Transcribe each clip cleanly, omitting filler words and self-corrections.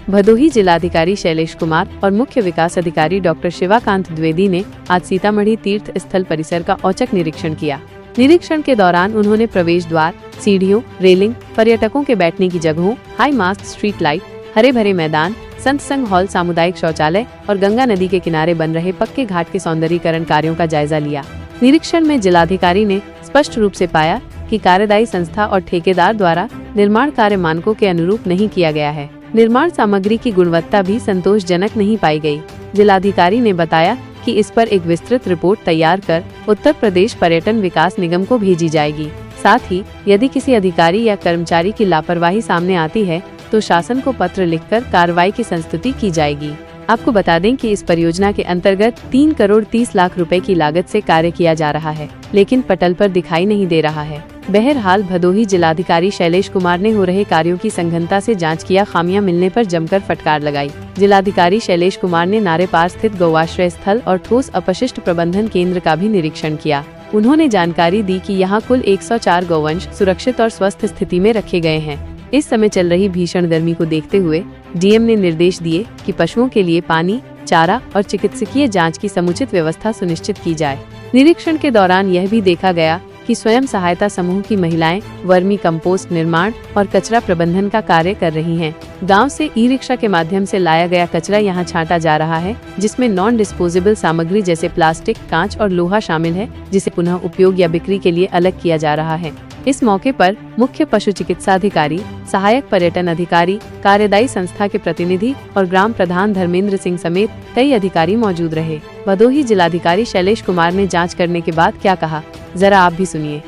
भदोही जिलाधिकारी शैलेश कुमार और मुख्य विकास अधिकारी डॉक्टर शिवाकांत द्विवेदी ने आज सीतामढ़ी तीर्थ स्थल परिसर का औचक निरीक्षण किया। निरीक्षण के दौरान उन्होंने प्रवेश द्वार, सीढ़ियों, रेलिंग, पर्यटकों के बैठने की जगहों, हाई मास्ट स्ट्रीट लाइट, हरे भरे मैदान, संत संघ हॉल, सामुदायिक शौचालय और गंगा नदी के किनारे बन रहे पक्के घाट के सौंदर्यीकरण कार्यों का जायजा लिया। निरीक्षण में जिलाधिकारी ने स्पष्ट रूप से पाया कि कार्यदायी संस्था और ठेकेदार द्वारा निर्माण कार्य मानकों के अनुरूप नहीं किया गया है। निर्माण सामग्री की गुणवत्ता भी संतोषजनक नहीं पाई गई। जिलाधिकारी ने बताया कि इस पर एक विस्तृत रिपोर्ट तैयार कर उत्तर प्रदेश पर्यटन विकास निगम को भेजी जाएगी। साथ ही यदि किसी अधिकारी या कर्मचारी की लापरवाही सामने आती है तो शासन को पत्र लिखकर कार्रवाई की संस्तुति की जाएगी। आपको बता दें कि इस परियोजना के अंतर्गत 3 करोड़ 30 लाख रुपए की लागत से कार्य किया जा रहा है, लेकिन पटल पर दिखाई नहीं दे रहा है। बहरहाल भदोही जिलाधिकारी शैलेश कुमार ने हो रहे कार्यों की सघनता से जांच किया, खामियां मिलने पर जमकर फटकार लगाई। जिलाधिकारी शैलेश कुमार ने नारे पार स्थित गौआश्रय स्थल और ठोस अपशिष्ट प्रबंधन केंद्र का भी निरीक्षण किया। उन्होंने जानकारी दी कि यहाँ कुल 104 गौवंश सुरक्षित और स्वस्थ स्थिति में रखे गए हैं। इस समय चल रही भीषण गर्मी को देखते हुए डीएम ने निर्देश दिए कि पशुओं के लिए पानी, चारा और चिकित्सकीय जांच की समुचित व्यवस्था सुनिश्चित की जाए। निरीक्षण के दौरान यह भी देखा गया कि स्वयं सहायता समूह की महिलाएं वर्मी कंपोस्ट निर्माण और कचरा प्रबंधन का कार्य कर रही हैं। गांव से ई रिक्शा के माध्यम से लाया गया कचरा यहां छांटा जा रहा है, जिसमें नॉन डिस्पोजेबल सामग्री जैसे प्लास्टिक, कांच और लोहा शामिल है, जिसे पुनः उपयोग या बिक्री के लिए अलग किया जा रहा है। इस मौके पर मुख्य पशु चिकित्सा अधिकारी, सहायक पर्यटन अधिकारी, कार्यदायी संस्था के प्रतिनिधि और ग्राम प्रधान धर्मेंद्र सिंह समेत कई अधिकारी मौजूद रहे। भदोही जिलाधिकारी शैलेश कुमार ने जांच करने के बाद क्या कहा, जरा आप भी सुनिए।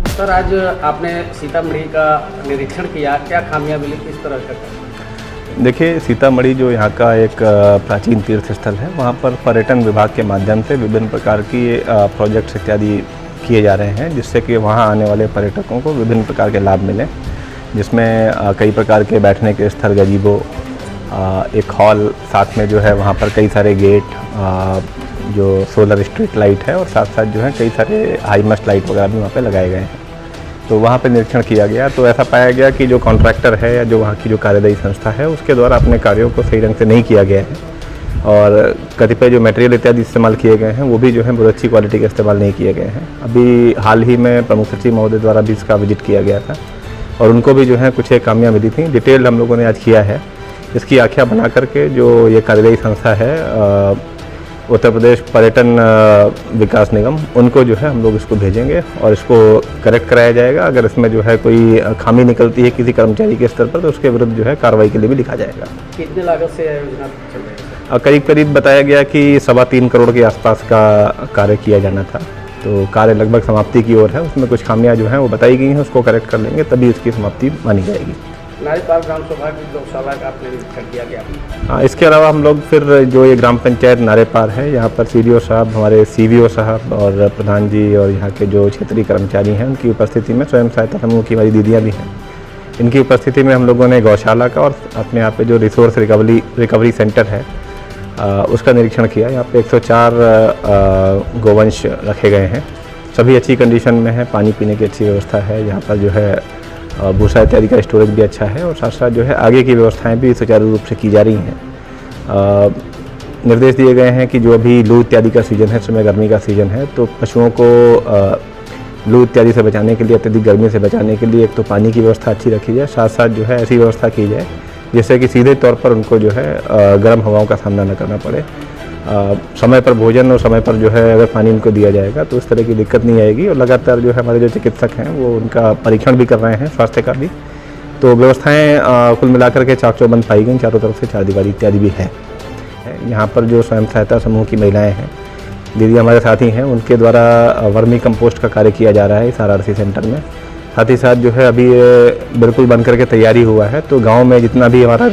सर, आज आपने सीतामढ़ी का निरीक्षण किया, क्या खामियां मिली, किस तरह का? देखिए, सीतामढ़ी जो यहाँ का एक प्राचीन तीर्थ स्थल है, वहाँ पर पर्यटन विभाग के माध्यम से विभिन्न प्रकार की प्रोजेक्ट्स इत्यादि किए जा रहे हैं, जिससे कि वहाँ आने वाले पर्यटकों को विभिन्न प्रकार के लाभ मिलें, जिसमें कई प्रकार के बैठने के स्थल, गजीबो, एक हॉल, साथ में जो है वहाँ पर कई सारे गेट, जो सोलर स्ट्रीट लाइट है और साथ साथ जो है कई सारे हाई मस्ट लाइट वगैरह भी वहाँ पे लगाए गए हैं। तो वहाँ पे निरीक्षण किया गया तो ऐसा पाया गया कि जो कॉन्ट्रैक्टर है या जो वहाँ की जो कार्यदायी संस्था है, उसके द्वारा अपने कार्यों को सही ढंग से नहीं किया गया है और कतिपय जो मटेरियल इत्यादि इस्तेमाल किए गए हैं वो भी जो है बहुत अच्छी क्वालिटी के इस्तेमाल नहीं किए गए हैं। अभी हाल ही में प्रमुख सचिव महोदय द्वारा भी इसका विजिट किया गया था और उनको भी जो है कुछ एक खामियां मिली थी। डिटेल हम लोगों ने आज किया है। इसकी आख्या बना करके जो ये कार्यदायी संस्था है उत्तर प्रदेश पर्यटन विकास निगम, उनको जो है हम लोग इसको भेजेंगे और इसको करेक्ट कराया जाएगा। अगर इसमें जो है कोई खामी निकलती है किसी कर्मचारी के स्तर पर तो उसके विरुद्ध जो है कार्रवाई के लिए भी लिखा जाएगा। कितने लागत से योजना चल रही है? करीब बताया गया कि 3.25 करोड़ के आसपास का कार्य किया जाना था, तो कार्य लगभग समाप्ति की ओर है। उसमें कुछ खामियां जो हैं वो बताई गई हैं, उसको करेक्ट कर लेंगे तभी उसकी समाप्ति मानी जाएगी। नारेपार ग्राम सभा की गौशाला का आपने निरीक्षण किया गया? हाँ, इसके अलावा हम लोग फिर जो ये ग्राम पंचायत नारेपार है, यहाँ पर CDO साहब, हमारे CVO साहब और प्रधान जी और यहाँ के जो क्षेत्रीय कर्मचारी हैं, उनकी उपस्थिति में स्वयं सहायता समूह की हमारी दीदियाँ भी हैं, इनकी उपस्थिति में हम लोगों ने गौशाला का और अपने यहाँ पे जो रिसोर्स रिकवरी सेंटर है उसका निरीक्षण किया। यहाँ पे 104 गोवंश रखे गए हैं, सभी अच्छी कंडीशन में है, पानी पीने की अच्छी व्यवस्था है, यहाँ पर जो है भूसा इत्यादि का स्टोरेज भी अच्छा है और साथ साथ जो है आगे की व्यवस्थाएं भी सुचारू रूप से की जा रही हैं। निर्देश दिए गए हैं कि जो अभी लू इत्यादि का सीज़न है, समय गर्मी का सीज़न है, तो पशुओं को लू इत्यादि से बचाने के लिए, अत्यधिक गर्मी से बचाने के लिए एक तो पानी की व्यवस्था अच्छी रखी जाए, साथ साथ जो है ऐसी व्यवस्था की जाए जिससे कि सीधे तौर पर उनको जो है गर्म हवाओं का सामना न करना पड़े। समय पर भोजन और समय पर जो है अगर पानी उनको दिया जाएगा तो इस तरह की दिक्कत नहीं आएगी। और लगातार जो है हमारे जो चिकित्सक हैं वो उनका परीक्षण भी कर रहे हैं स्वास्थ्य का भी, तो व्यवस्थाएं कुल मिलाकर के चाक चौबंद पाई गई, चारों तरफ से चारदीवारी इत्यादि भी है। यहाँ पर जो स्वयं सहायता समूह की महिलाएँ हैं, दीदी हमारे साथी हैं, उनके द्वारा वर्मी कंपोस्ट का कार्य किया जा रहा है इस RRC सेंटर में। साथ ही साथ जो है अभी बिल्कुल बन करके तैयारी हुआ है, तो गाँव में जितना भी हमारा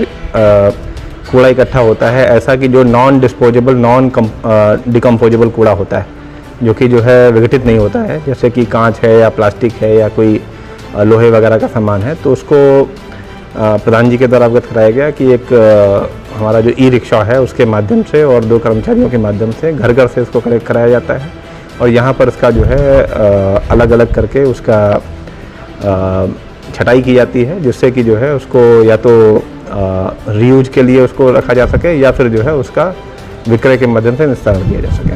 कूड़ा इकट्ठा होता है, ऐसा कि जो नॉन डिस्पोजेबल, नॉन डिकम्पोजेबल कूड़ा होता है, जो कि जो है विघटित नहीं होता है, जैसे कि कांच है या प्लास्टिक है या कोई लोहे वगैरह का सामान है, तो उसको प्रधान जी के द्वारा अवगत कराया गया कि एक हमारा जो ई रिक्शा है उसके माध्यम से और 2 कर्मचारियों के माध्यम से घर घर से इसको कलेक्ट कराया जाता है और यहाँ पर इसका जो है अलग अलग करके उसका छटाई की जाती है, जिससे कि जो है उसको या तो रीयूज के लिए उसको रखा जा सके या फिर जो है उसका विक्रय के माध्यम से निस्तारण किया जा सके।